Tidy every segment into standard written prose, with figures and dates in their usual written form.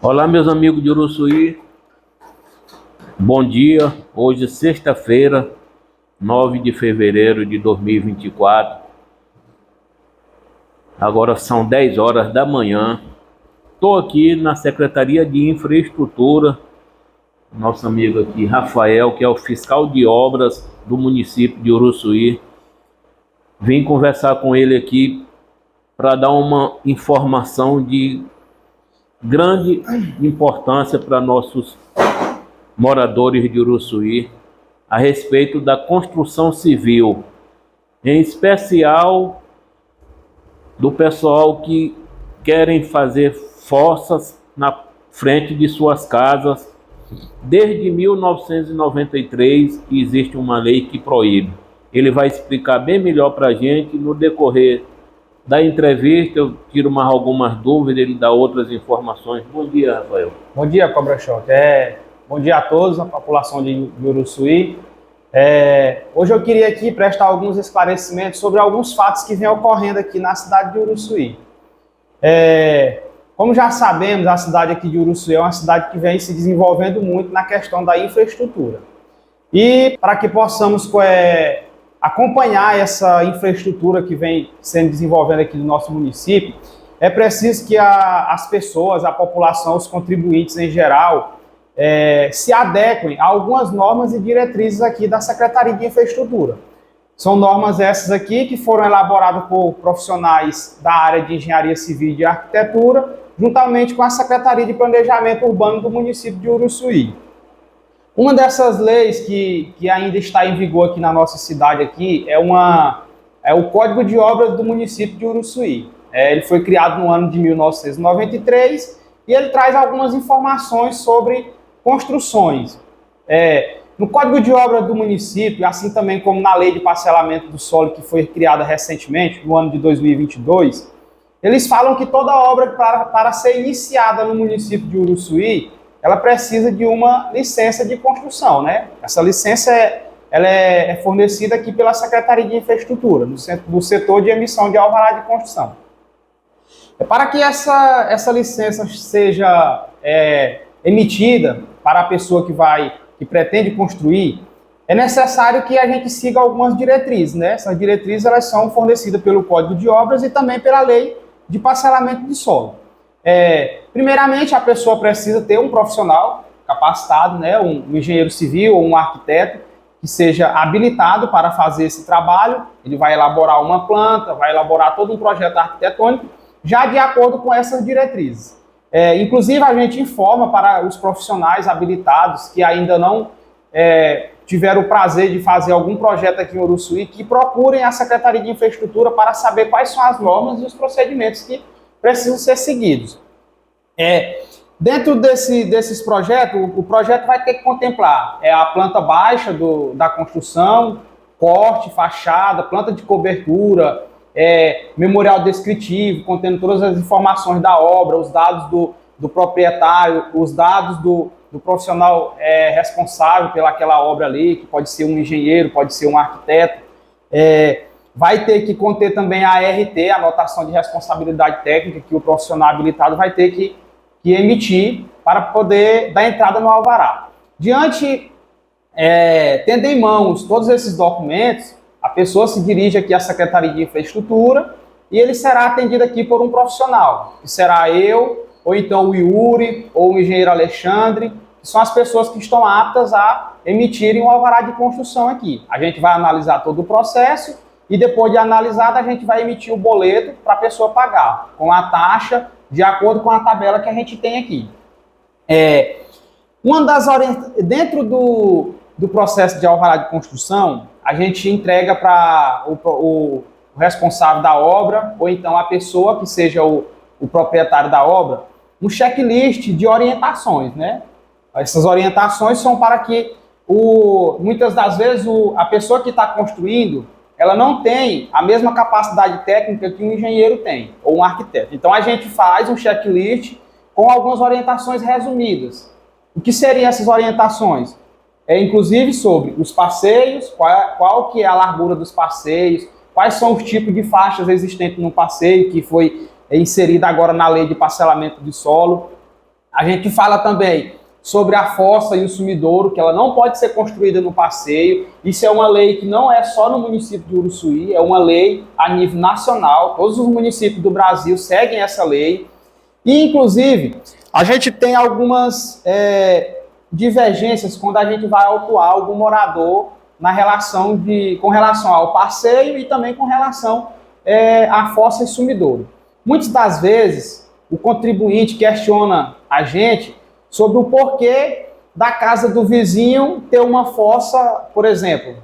Olá, meus amigos de Uruçuí, bom dia. Hoje, sexta-feira, 9 de fevereiro de 2024. Agora são 10 horas da manhã. Estou aqui na Secretaria de Infraestrutura, nosso amigo aqui, Rafael, que é o fiscal de obras do município de Uruçuí. Vim conversar com ele aqui para dar uma informação de grande importância para nossos moradores de Uruçuí a respeito da construção civil, em especial do pessoal que querem fazer fossas na frente de suas casas. Desde 1993 existe uma lei que proíbe. Ele vai explicar bem melhor para a gente no decorrer da entrevista. Eu tiro mais algumas dúvidas, ele dá outras informações. Bom dia, Rafael. Bom dia, Cobra Choque. Bom dia a todos, a população de Uruçuí. Hoje eu queria aqui prestar alguns esclarecimentos sobre alguns fatos que vêm ocorrendo aqui na cidade de Uruçuí. Como já sabemos, a cidade aqui de Uruçuí é uma cidade que vem se desenvolvendo muito na questão da infraestrutura. E para que possamos acompanhar essa infraestrutura que vem sendo desenvolvida aqui no nosso município, é preciso que as pessoas, a população, os contribuintes em geral, se adequem a algumas normas e diretrizes aqui da Secretaria de Infraestrutura. São normas essas aqui que foram elaboradas por profissionais da área de Engenharia Civil e de Arquitetura, juntamente com a Secretaria de Planejamento Urbano do município de Uruçuí. Uma dessas leis que ainda está em vigor aqui na nossa cidade aqui é o Código de Obras do município de Uruçuí. Ele foi criado no ano de 1993 e ele traz algumas informações sobre construções. No Código de Obras do município, assim também como na Lei de Parcelamento do Solo, que foi criada recentemente, no ano de 2022, eles falam que toda obra para ser iniciada no município de Uruçuí, ela precisa de uma licença de construção, né? Essa licença ela é fornecida aqui pela Secretaria de Infraestrutura, no setor de emissão de alvará de construção. Para que essa licença seja emitida para a pessoa que pretende construir, é necessário que a gente siga algumas diretrizes, né? Essas diretrizes elas são fornecidas pelo Código de Obras e também pela Lei de Parcelamento de Solo. Primeiramente, a pessoa precisa ter um profissional capacitado, né? Um engenheiro civil ou um arquiteto que seja habilitado para fazer esse trabalho. Ele vai elaborar uma planta, vai elaborar todo um projeto arquitetônico, já de acordo com essas diretrizes. Inclusive, a gente informa para os profissionais habilitados que ainda não tiveram o prazer de fazer algum projeto aqui em Uruçuí, que procurem a Secretaria de Infraestrutura para saber quais são as normas e os procedimentos que precisam ser seguidos. Dentro desses projetos, o projeto vai ter que contemplar a planta baixa da construção, corte, fachada, planta de cobertura, memorial descritivo, contendo todas as informações da obra, os dados do proprietário, os dados do profissional responsável pelaquela obra ali, que pode ser um engenheiro, pode ser um arquiteto. Vai ter que conter também a ART, a anotação de responsabilidade técnica, que o profissional habilitado vai ter que emitir para poder dar entrada no alvará. Tendo em mãos todos esses documentos, a pessoa se dirige aqui à Secretaria de Infraestrutura e ele será atendido aqui por um profissional, que será eu, ou então o Yuri, ou o engenheiro Alexandre, que são as pessoas que estão aptas a emitirem um alvará de construção aqui. A gente vai analisar todo o processo e depois de analisado a gente vai emitir o boleto para a pessoa pagar, com a taxa de acordo com a tabela que a gente tem aqui. Dentro do processo de alvará de construção, a gente entrega para o responsável da obra, ou então a pessoa que seja o proprietário da obra, um checklist de orientações, né? Essas orientações são para que, muitas das vezes, a pessoa que está construindo, ela não tem a mesma capacidade técnica que um engenheiro tem, ou um arquiteto. Então a gente faz um checklist com algumas orientações resumidas. O que seriam essas orientações? Inclusive sobre os passeios, qual que é a largura dos passeios, quais são os tipos de faixas existentes no passeio, que foi inserida agora na Lei de Parcelamento de Solo, A gente fala também sobre a fossa e o sumidouro, que ela não pode ser construída no passeio. Isso é uma lei que não é só no município de Uruçuí, é uma lei a nível nacional. Todos os municípios do Brasil seguem essa lei. E, inclusive, a gente tem algumas divergências quando a gente vai autuar algum morador com relação ao passeio e também com relação à fossa e sumidouro. Muitas das vezes, o contribuinte questiona a gente sobre o porquê da casa do vizinho ter uma fossa, por exemplo,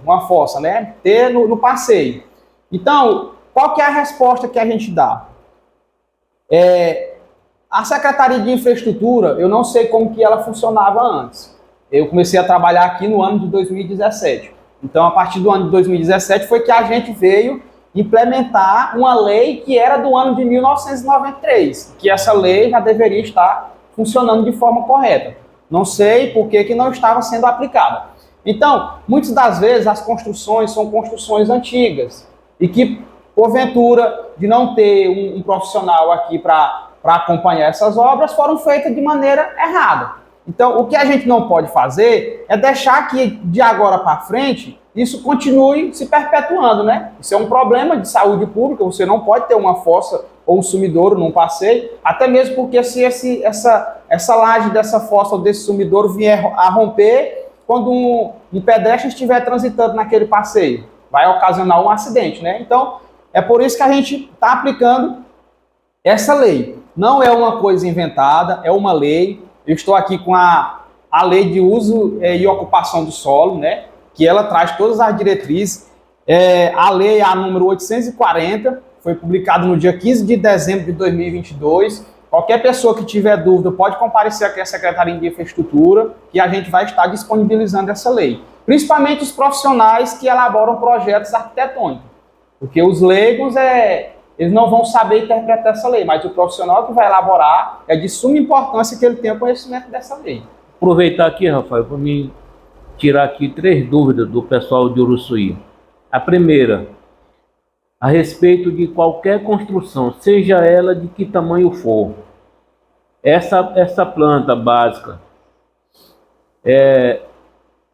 ter no passeio. Então, qual que é a resposta que a gente dá? A Secretaria de Infraestrutura, eu não sei como que ela funcionava antes. Eu comecei a trabalhar aqui no ano de 2017. Então, a partir do ano de 2017 foi que a gente veio implementar uma lei que era do ano de 1993, que essa lei já deveria estar funcionando de forma correta. Não sei por que não estava sendo aplicada. Então, muitas das vezes as construções são construções antigas e que, porventura, de não ter um profissional aqui para acompanhar essas obras, foram feitas de maneira errada. Então, o que a gente não pode fazer é deixar que, de agora para frente, isso continue se perpetuando, né? Isso é um problema de saúde pública, você não pode ter uma fossa ou um sumidouro num passeio, até mesmo porque se essa laje dessa fossa ou desse sumidouro vier a romper, quando um pedestre estiver transitando naquele passeio, vai ocasionar um acidente, né? Então, é por isso que a gente está aplicando essa lei. Não é uma coisa inventada, é uma lei. Eu estou aqui com a lei de uso e ocupação do solo, né? Que ela traz todas as diretrizes. A lei, a número 840, foi publicada no dia 15 de dezembro de 2022. Qualquer pessoa que tiver dúvida pode comparecer aqui à Secretaria de Infraestrutura, que a gente vai estar disponibilizando essa lei. Principalmente os profissionais que elaboram projetos arquitetônicos. Porque os leigos, eles não vão saber interpretar essa lei, mas o profissional que vai elaborar é de suma importância que ele tenha conhecimento dessa lei. Aproveitar aqui, Rafael, para mim tirar aqui 3 dúvidas do pessoal de Uruçuí. A primeira, a respeito de qualquer construção, seja ela de que tamanho for. Essa planta básica,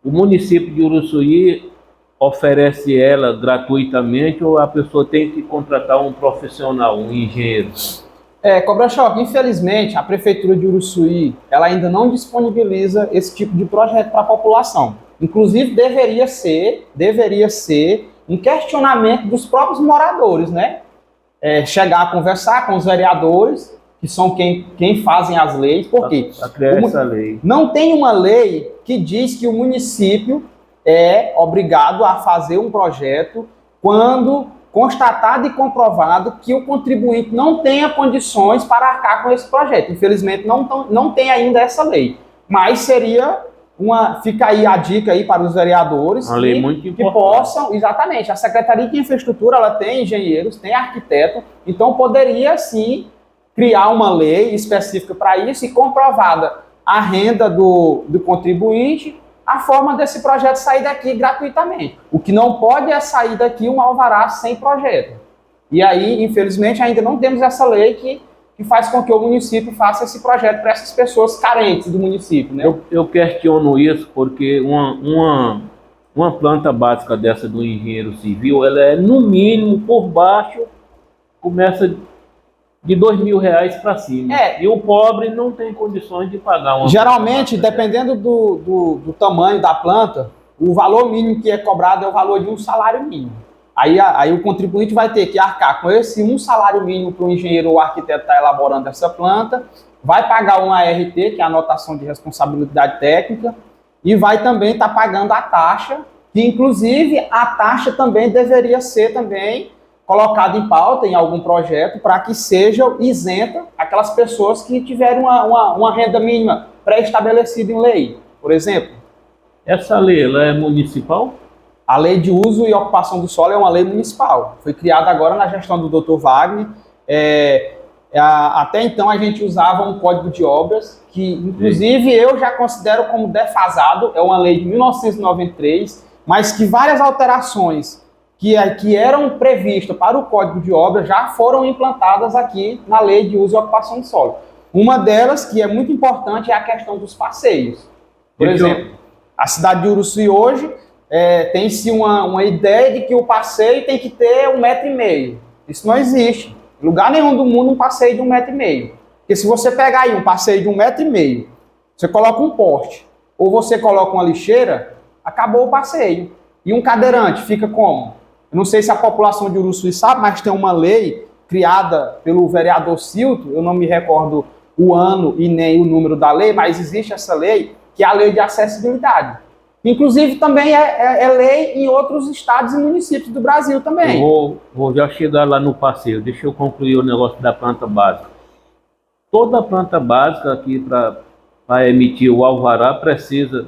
o município de Uruçuí oferece ela gratuitamente ou a pessoa tem que contratar um profissional, um engenheiro? Cobra-Choque, infelizmente, a Prefeitura de Uruçuí, ela ainda não disponibiliza esse tipo de projeto para a população. Inclusive, deveria ser um questionamento dos próprios moradores, né? Chegar a conversar com os vereadores, que são quem fazem as leis, porque essa lei. Não tem uma lei que diz que o município é obrigado a fazer um projeto quando constatado e comprovado que o contribuinte não tenha condições para arcar com esse projeto. Infelizmente, não tem ainda essa lei. Mas fica aí a dica aí para os vereadores uma lei muito que possam, exatamente, a Secretaria de Infraestrutura, ela tem engenheiros, tem arquiteto, então poderia sim criar uma lei específica para isso e comprovada a renda do contribuinte, a forma desse projeto sair daqui gratuitamente. O que não pode é sair daqui um alvará sem projeto. E aí, infelizmente, ainda não temos essa lei que faz com que o município faça esse projeto para essas pessoas carentes do município, né? Eu questiono isso porque uma planta básica dessa do engenheiro civil, ela é no mínimo, por baixo, começa de R$2.000 para cima. E o pobre não tem condições de pagar uma. Geralmente, dependendo do tamanho da planta, o valor mínimo que é cobrado é o valor de um salário mínimo. Aí o contribuinte vai ter que arcar com esse um salário mínimo para o engenheiro ou arquiteto estar elaborando essa planta, vai pagar uma ART, que é a anotação de responsabilidade técnica, e vai também estar pagando a taxa, que inclusive a taxa também deveria ser também colocado em pauta em algum projeto para que seja isenta aquelas pessoas que tiverem uma renda mínima pré-estabelecida em lei, por exemplo. Essa lei, ela é municipal? A lei de uso e ocupação do solo é uma lei municipal. Foi criada agora na gestão do Dr. Wagner. Até então a gente usava um código de obras que, inclusive, eu já considero como defasado. É uma lei de 1993, mas que várias alterações que eram previstas para o Código de Obras já foram implantadas aqui na Lei de Uso e Ocupação do Solo. Uma delas, que é muito importante, é a questão dos passeios. Por exemplo, a cidade de Uruçuí hoje tem-se uma ideia de que o passeio tem que ter 1,5 m. Isso não existe. Em lugar nenhum do mundo um passeio de 1,5 m. Porque se você pegar aí um passeio de 1,5 m, você coloca um poste, ou você coloca uma lixeira, acabou o passeio. E um cadeirante fica como? Eu não sei se a população de Uruçuí sabe, mas tem uma lei criada pelo vereador Cilto, eu não me recordo o ano e nem o número da lei, mas existe essa lei, que é a lei de acessibilidade. Inclusive também é lei em outros estados e municípios do Brasil também. Eu vou já chegar lá no passeio, deixa eu concluir o negócio da planta básica. Toda planta básica aqui para emitir o alvará precisa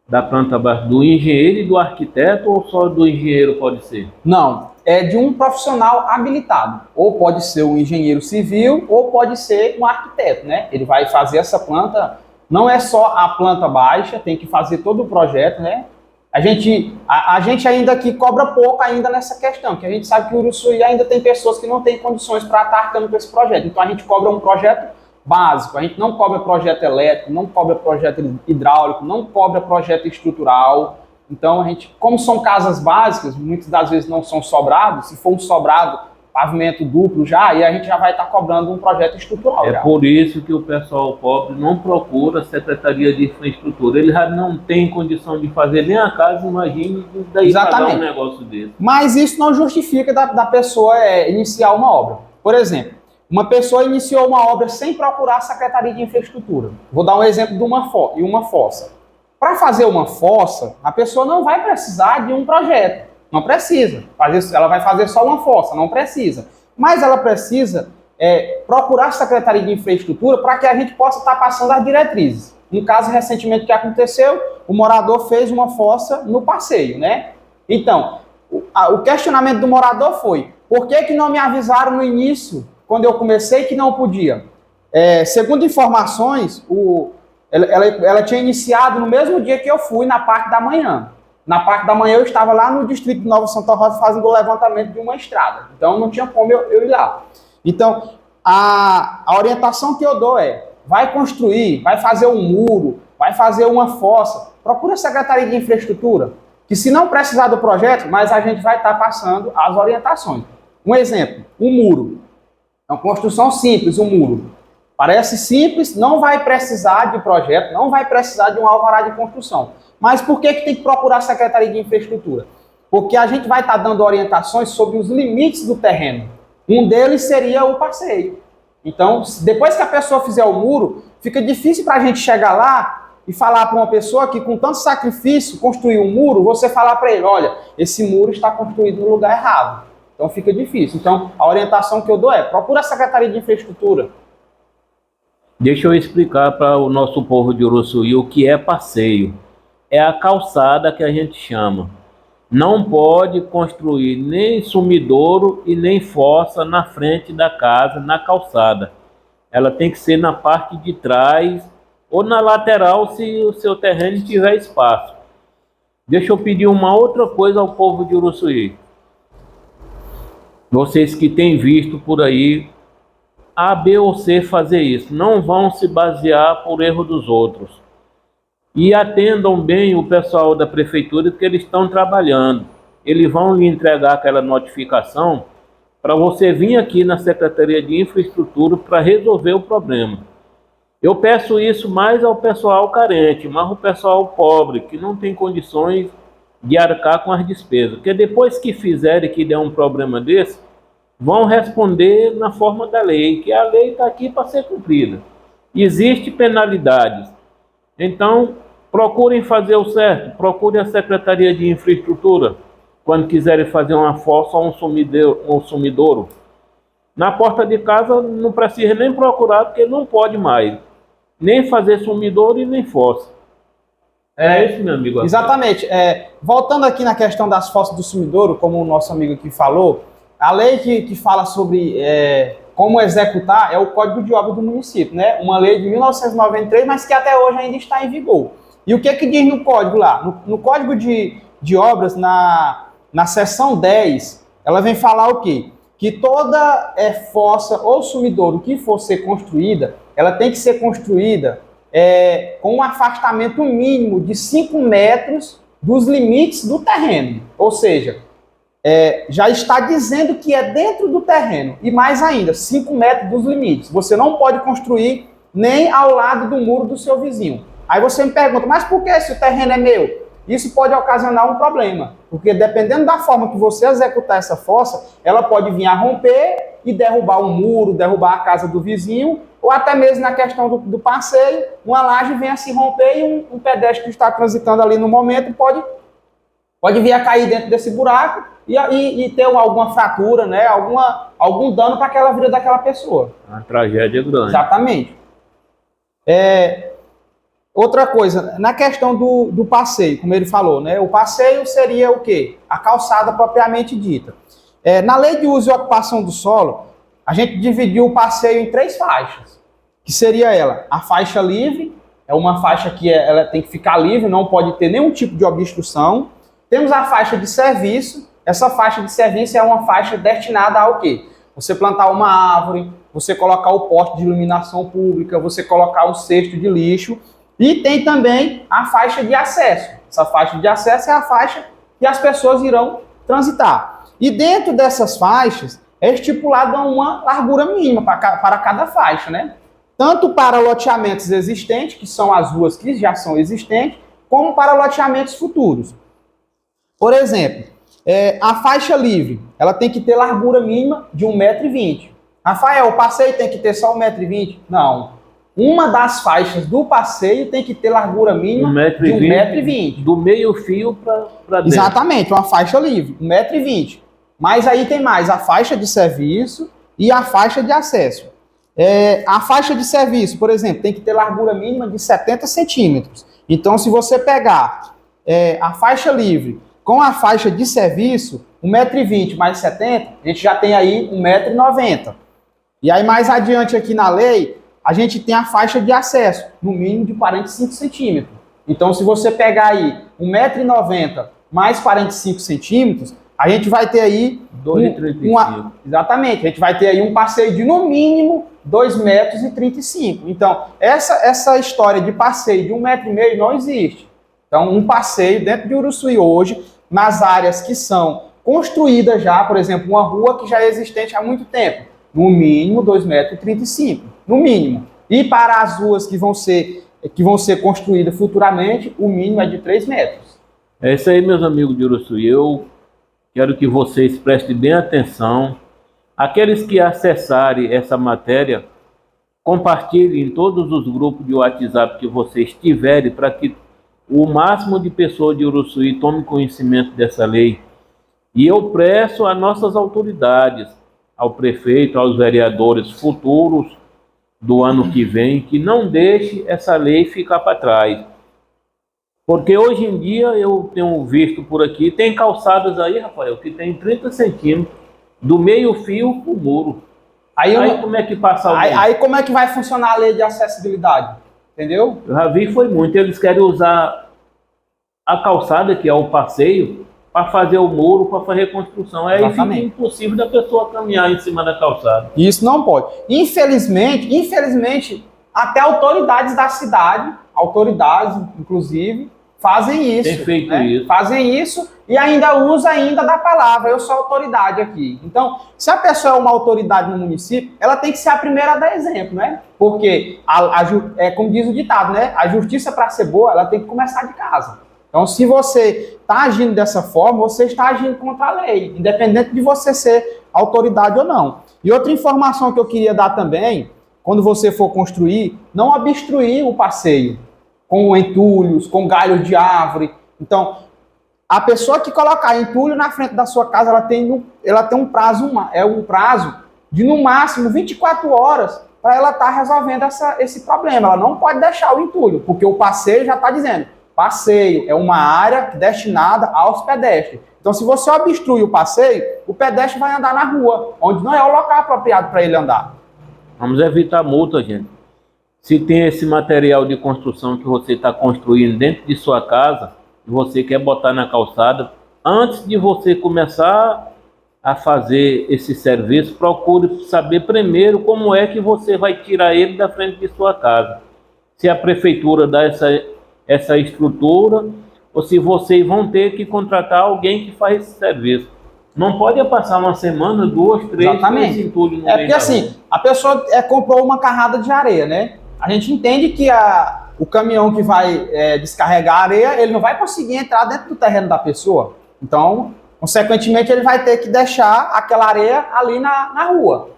da planta básica do engenheiro e do arquiteto, ou só do engenheiro pode ser? Não, é de um profissional habilitado. Ou pode ser um engenheiro civil, ou pode ser um arquiteto, né? Ele vai fazer essa planta, não é só a planta baixa, tem que fazer todo o projeto, né? A gente ainda aqui cobra pouco ainda nessa questão, porque a gente sabe que o Uruçuí ainda tem pessoas que não têm condições para estar arcando com esse projeto. Então a gente cobra um projeto básico, a gente não cobra projeto elétrico, não cobra projeto hidráulico, não cobra projeto estrutural. Então a gente, como são casas básicas, muitas das vezes não são sobrados, se for um sobrado, pavimento duplo já, e a gente já vai estar cobrando um projeto estrutural. É por isso que o pessoal pobre não procura a Secretaria de Infraestrutura. Ele já não tem condição de fazer nem a casa, imagine daí pagar um negócio desse. Mas isso não justifica da pessoa iniciar uma obra. Por exemplo, uma pessoa iniciou uma obra sem procurar a Secretaria de Infraestrutura. Vou dar um exemplo de uma fossa. Para fazer uma fossa, a pessoa não vai precisar de um projeto. Não precisa. Ela vai fazer só uma fossa, não precisa. Mas ela precisa procurar a Secretaria de Infraestrutura para que a gente possa estar passando as diretrizes. No caso, recentemente, que aconteceu, o morador fez uma fossa no passeio, né? Então, o questionamento do morador foi: por que não me avisaram no início, quando eu comecei, que não podia? Segundo informações, ela tinha iniciado no mesmo dia que eu fui, na parte da manhã. Na parte da manhã eu estava lá no distrito de Nova Santa Rosa fazendo o levantamento de uma estrada. Então não tinha como eu ir lá. Então a orientação que eu dou vai construir, vai fazer um muro, vai fazer uma fossa. Procura a Secretaria de Infraestrutura, que se não precisar do projeto, mas a gente vai estar passando as orientações. Um exemplo, um muro. É uma construção simples, um muro. Parece simples, não vai precisar de projeto, não vai precisar de um alvará de construção. Mas por que tem que procurar a Secretaria de Infraestrutura? Porque a gente vai estar dando orientações sobre os limites do terreno. Um deles seria o passeio. Então, depois que a pessoa fizer o muro, fica difícil para a gente chegar lá e falar para uma pessoa que com tanto sacrifício construiu um muro, você falar para ele: olha, esse muro está construído no lugar errado. Então fica difícil. Então a orientação que eu dou procura a Secretaria de Infraestrutura. Deixa eu explicar para o nosso povo de Uruçuí o que é passeio. É a calçada que a gente chama. Não pode construir nem sumidouro e nem fossa na frente da casa, na calçada. Ela tem que ser na parte de trás ou na lateral, se o seu terreno tiver espaço. Deixa eu pedir uma outra coisa ao povo de Uruçuí. Vocês que têm visto por aí A, B ou C fazer isso, não vão se basear por erro dos outros. E atendam bem o pessoal da prefeitura, que eles estão trabalhando. Eles vão lhe entregar aquela notificação para você vir aqui na Secretaria de Infraestrutura para resolver o problema. Eu peço isso mais ao pessoal carente, mas o pessoal pobre, que não tem condições de arcar com as despesas. Porque depois que fizerem que der um problema desse, vão responder na forma da lei, que a lei está aqui para ser cumprida. Existem penalidades. Então, procurem fazer o certo, procurem a Secretaria de Infraestrutura, quando quiserem fazer uma fossa ou um sumidouro. Na porta de casa não precisa nem procurar, porque não pode mais. Nem fazer sumidouro e nem fossa. É isso, meu amigo. Exatamente. Voltando aqui na questão das fossas do sumidouro, como o nosso amigo aqui falou, a lei que fala sobre como executar é o Código de Obras do município, né? Uma lei de 1993, mas que até hoje ainda está em vigor. E o que diz no código lá? No Código de Obras, na seção 10, ela vem falar o quê? Que toda fossa ou sumidouro que for ser construída, ela tem que ser construída com um afastamento mínimo de 5 metros dos limites do terreno. Ou seja, já está dizendo que é dentro do terreno. E mais ainda, 5 metros dos limites. Você não pode construir nem ao lado do muro do seu vizinho. Aí você me pergunta, mas por que se o terreno é meu? Isso pode ocasionar um problema, porque dependendo da forma que você executar essa fossa, ela pode vir a romper e derrubar um muro, derrubar a casa do vizinho, ou até mesmo na questão do passeio, uma laje vem a se romper e um pedestre que está transitando ali no momento pode vir a cair dentro desse buraco e ter alguma fratura, né? Algum dano para aquela vida daquela pessoa. Uma tragédia grande. Exatamente. Outra coisa, na questão do passeio, como ele falou, né? O passeio seria o quê? A calçada propriamente dita. Na lei de uso e ocupação do solo, a gente dividiu o passeio em 3 faixas, que seria a faixa livre, é uma faixa que ela tem que ficar livre, não pode ter nenhum tipo de obstrução. Temos a faixa de serviço, essa faixa de serviço é uma faixa destinada ao quê? Você plantar uma árvore, você colocar o poste de iluminação pública, você colocar um cesto de lixo. E tem também a faixa de acesso. Essa faixa de acesso é a faixa que as pessoas irão transitar. E dentro dessas faixas é estipulada uma largura mínima para cada faixa, né? Tanto para loteamentos existentes, que são as ruas que já são existentes, como para loteamentos futuros. Por exemplo, a faixa livre, ela tem que ter largura mínima de 1,20 m. Rafael, o passeio tem que ter só 1,20 m? Não. Uma das faixas do passeio tem que ter largura mínima de 1,20 m. Do meio fio para dentro. Exatamente, uma faixa livre, 1,20 m. Mas aí tem mais a faixa de serviço e a faixa de acesso. A faixa de serviço, por exemplo, tem que ter largura mínima de 70 centímetros. Então, se você pegar a faixa livre com a faixa de serviço, 1,20 m mais 70, a gente já tem aí 1,90 m. E aí mais adiante aqui na lei, a gente tem a faixa de acesso, no mínimo de 45 centímetros. Então, se você pegar aí 1,90 m mais 45 centímetros, a gente vai ter aí... 2,35 m. Exatamente, a gente vai ter aí um passeio de, no mínimo, 2,35 m. Então, essa história de passeio de 1,5 m não existe. Então, um passeio dentro de Uruçuí hoje, nas áreas que são construídas já, por exemplo, uma rua que já é existente há muito tempo, no mínimo 2,35 m. No mínimo. E para as ruas que vão ser construídas futuramente, o mínimo é de 3 metros. É isso aí, meus amigos de Uruçuí. Eu quero que vocês prestem bem atenção. Aqueles que acessarem essa matéria, compartilhem em todos os grupos de WhatsApp que vocês tiverem, para que o máximo de pessoas de Uruçuí tome conhecimento dessa lei. E eu peço às nossas autoridades, ao prefeito, aos vereadores futuros do ano que vem, que não deixe essa lei ficar para trás. Porque hoje em dia eu tenho visto por aqui, tem calçadas aí, Rafael, que tem 30 centímetros do meio fio para o muro. Aí como é que passa o aí como é que vai funcionar a lei de acessibilidade? Entendeu? Eu já vi, foi muito. Eles querem usar a calçada, que é o passeio, para fazer o muro, para fazer construção. Aí fica impossível da pessoa caminhar em cima da calçada. Isso não pode. Infelizmente, até autoridades da cidade, autoridades, inclusive, fazem isso. Tem feito isso. Fazem isso e ainda usa da palavra, eu sou autoridade aqui. Então, se a pessoa é uma autoridade no município, ela tem que ser a primeira a dar exemplo, né? Porque, como diz o ditado, né? A justiça, para ser boa, ela tem que começar de casa. Então, se você está agindo dessa forma, você está agindo contra a lei, independente de você ser autoridade ou não. E outra informação que eu queria dar também, quando você for construir, não obstruir o passeio com entulhos, com galhos de árvore. Então, a pessoa que colocar entulho na frente da sua casa, ela tem um prazo de no máximo 24 horas para ela estar resolvendo esse problema. Ela não pode deixar o entulho, porque o passeio já está dizendo, passeio é uma área destinada aos pedestres. Então, se você obstrui o passeio, o pedestre vai andar na rua, onde não é o local apropriado para ele andar. Vamos evitar multa, gente. Se tem esse material de construção que você está construindo dentro de sua casa, e você quer botar na calçada, antes de você começar a fazer esse serviço, procure saber primeiro como é que você vai tirar ele da frente de sua casa. Se a prefeitura dá essa estrutura, ou se vocês vão ter que contratar alguém que faz esse serviço. Não pode passar uma semana, 2, 3, Exatamente. esse entulho no É meio porque assim, a pessoa comprou uma carrada de areia, né? A gente entende que o caminhão que vai descarregar a areia, ele não vai conseguir entrar dentro do terreno da pessoa. Então, consequentemente, ele vai ter que deixar aquela areia ali na rua.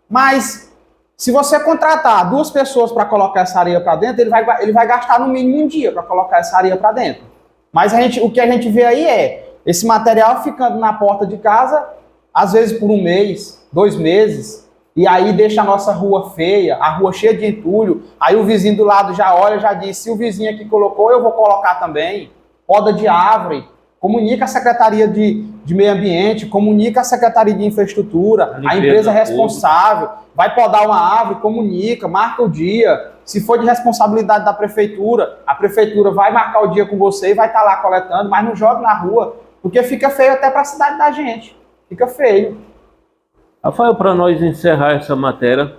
Mas, se você contratar 2 pessoas para colocar essa areia para dentro, ele vai gastar no mínimo um dia para colocar essa areia para dentro. Mas o que a gente vê aí é esse material ficando na porta de casa, às vezes por 1 mês, 2 meses, e aí deixa a nossa rua feia, a rua cheia de entulho, aí o vizinho do lado já olha, já diz, se o vizinho aqui colocou, eu vou colocar também. Poda de árvore, comunica a Secretaria de Meio Ambiente, comunica a Secretaria de Infraestrutura, a empresa responsável, vai podar uma árvore, comunica, marca o dia. Se for de responsabilidade da prefeitura, a prefeitura vai marcar o dia com você e vai estar lá coletando, mas não joga na rua, porque fica feio até para a cidade da gente. Fica feio. Rafael, para nós encerrar essa matéria,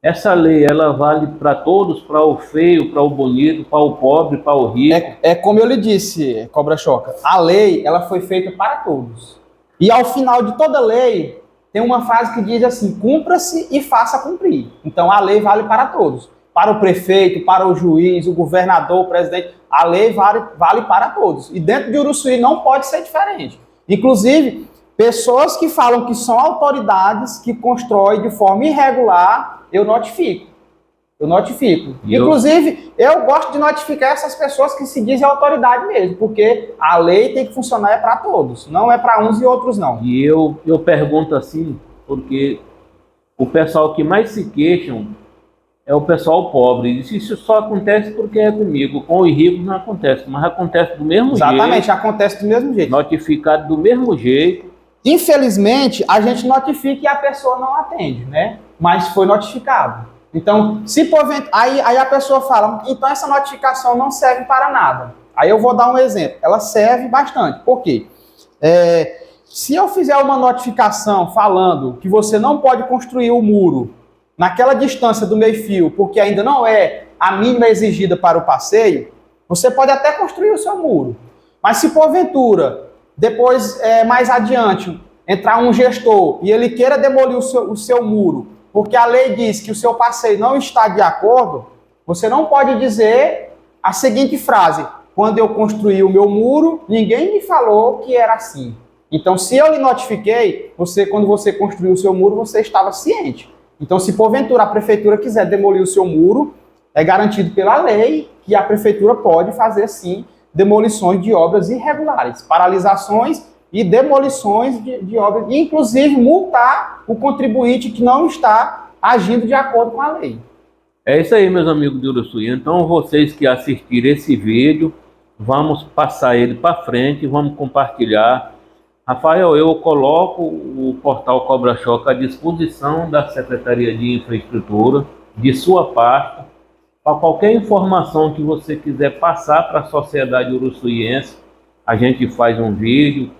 essa lei, ela vale para todos, para o feio, para o bonito, para o pobre, para o rico? É como eu lhe disse, Cobra Choca, a lei, ela foi feita para todos. E ao final de toda lei, tem uma frase que diz assim, cumpra-se e faça cumprir. Então a lei vale para todos. Para o prefeito, para o juiz, o governador, o presidente, a lei vale para todos. E dentro de Uruçuí não pode ser diferente. Inclusive, pessoas que falam que são autoridades que constroem de forma irregular, eu notifico. Inclusive, eu gosto de notificar essas pessoas que se dizem autoridade mesmo, porque a lei tem que funcionar para todos, não é para uns e outros não. E eu pergunto assim, porque o pessoal que mais se queixam é o pessoal pobre. Isso só acontece porque é comigo. Com os ricos não acontece, mas acontece do mesmo jeito. Exatamente, acontece do mesmo jeito. Notificado do mesmo jeito. Infelizmente, a gente notifica e a pessoa não atende, né? Mas foi notificado. Então, se porventura, aí a pessoa fala, então essa notificação não serve para nada. Aí eu vou dar um exemplo. Ela serve bastante. Por quê? Se eu fizer uma notificação falando que você não pode construir o muro naquela distância do meio-fio, porque ainda não é a mínima exigida para o passeio, você pode até construir o seu muro. Mas se porventura, depois, mais adiante, entrar um gestor e ele queira demolir o seu muro, porque a lei diz que o seu passeio não está de acordo, você não pode dizer a seguinte frase, quando eu construí o meu muro, ninguém me falou que era assim. Então, se eu lhe notifiquei, quando você construiu o seu muro, você estava ciente. Então, se porventura a prefeitura quiser demolir o seu muro, é garantido pela lei que a prefeitura pode fazer, sim, demolições de obras irregulares, paralisações e demolições de obras, e inclusive multar o contribuinte que não está agindo de acordo com a lei. É isso aí, meus amigos de Uruçuí. Então, vocês que assistiram esse vídeo, vamos passar ele para frente, vamos compartilhar. Rafael, eu coloco o portal Cobra Choca à disposição da Secretaria de Infraestrutura, de sua pasta, para qualquer informação que você quiser passar para a sociedade uruçuiense. A gente faz um vídeo,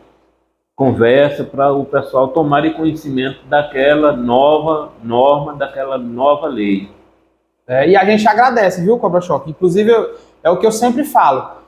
conversa para o pessoal tomar conhecimento daquela nova norma, daquela nova lei. E a gente agradece, viu, Cobra Choque? Inclusive, é o que eu sempre falo.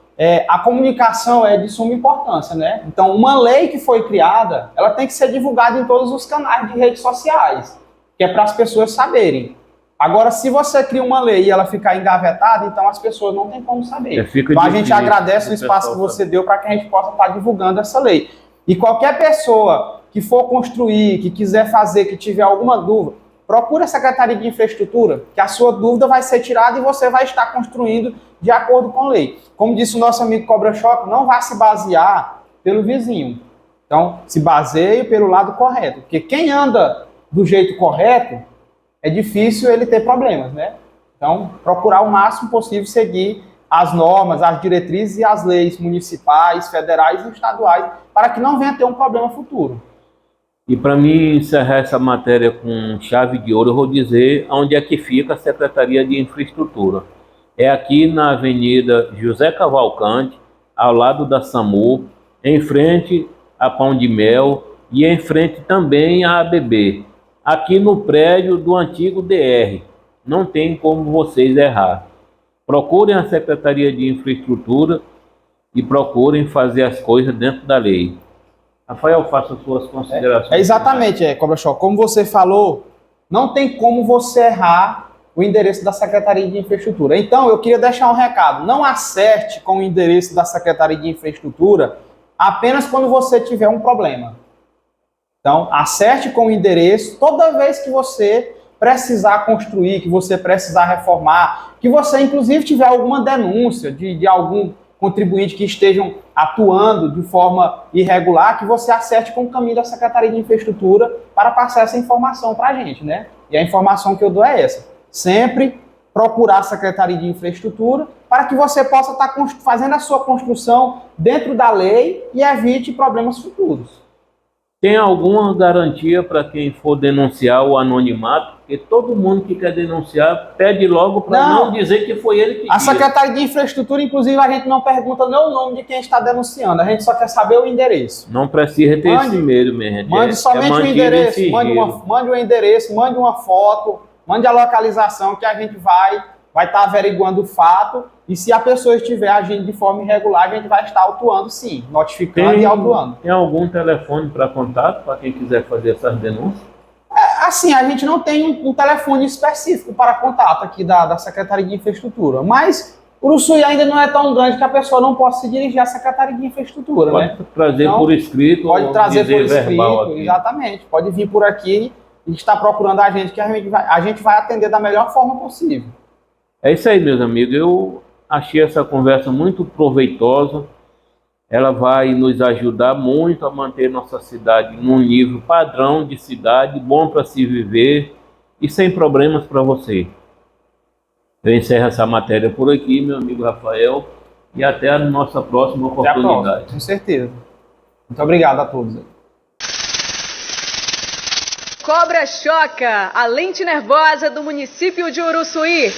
A comunicação é de suma importância, né? Então, uma lei que foi criada, ela tem que ser divulgada em todos os canais de redes sociais, que é para as pessoas saberem. Agora, se você cria uma lei e ela ficar engavetada, então as pessoas não têm como saber. Então, a gente agradece o espaço que você deu para que a gente possa estar divulgando essa lei. E qualquer pessoa que for construir, que quiser fazer, que tiver alguma dúvida, procure a Secretaria de Infraestrutura, que a sua dúvida vai ser tirada e você vai estar construindo de acordo com a lei. Como disse o nosso amigo Cobra Choque, não vá se basear pelo vizinho. Então, se baseie pelo lado correto. Porque quem anda do jeito correto, é difícil ele ter problemas, né? Então, procurar o máximo possível seguir as normas, as diretrizes e as leis municipais, federais e estaduais, para que não venha ter um problema futuro. E para mim encerrar essa matéria com chave de ouro, eu vou dizer onde é que fica a Secretaria de Infraestrutura. É aqui na Avenida José Cavalcante, ao lado da SAMU, em frente a Pão de Mel, e em frente também à ABB, aqui no prédio do antigo DR. Não tem como vocês errar. Procurem a Secretaria de Infraestrutura e procurem fazer as coisas dentro da lei. Rafael, faça suas considerações. Exatamente, Cobra Show. Como você falou, não tem como você errar o endereço da Secretaria de Infraestrutura. Então, eu queria deixar um recado. Não acerte com o endereço da Secretaria de Infraestrutura apenas quando você tiver um problema. Então, acerte com o endereço toda vez que você precisar construir, que você precisar reformar, que você, inclusive, tiver alguma denúncia de algum contribuinte que estejam atuando de forma irregular, que você acerte com o caminho da Secretaria de Infraestrutura para passar essa informação para a gente, né? E a informação que eu dou é essa. Sempre procurar a Secretaria de Infraestrutura para que você possa estar fazendo a sua construção dentro da lei e evite problemas futuros. Tem alguma garantia para quem for denunciar o anonimato? Porque todo mundo que quer denunciar pede logo para não dizer que foi ele que A Secretaria de Infraestrutura, inclusive, a gente não pergunta nem o nome de quem está denunciando, a gente só quer saber o endereço. Não precisa ter esse medo, minha gente. Mande somente o endereço, mande o endereço, mande uma foto, mande a localização que a gente vai estar averiguando o fato, e se a pessoa estiver agindo de forma irregular, a gente vai estar autuando sim, notificando e autuando. Tem algum telefone para contato para quem quiser fazer essas denúncias? Assim, a gente não tem um telefone específico para contato aqui da Secretaria de Infraestrutura, mas Uruçuí ainda não é tão grande que a pessoa não possa se dirigir à Secretaria de Infraestrutura, pode trazer então, por escrito, pode trazer por escrito, exatamente, pode vir por aqui e estar procurando a gente, que a gente vai atender da melhor forma possível. É isso aí, meus amigos. Eu achei essa conversa muito proveitosa. Ela vai nos ajudar muito a manter nossa cidade num nível padrão de cidade, bom para se viver e sem problemas para você. Eu encerro essa matéria por aqui, meu amigo Rafael, e até a nossa próxima oportunidade. Próxima, com certeza. Muito obrigado a todos. Cobra Choca, a lente nervosa do município de Uruçuí.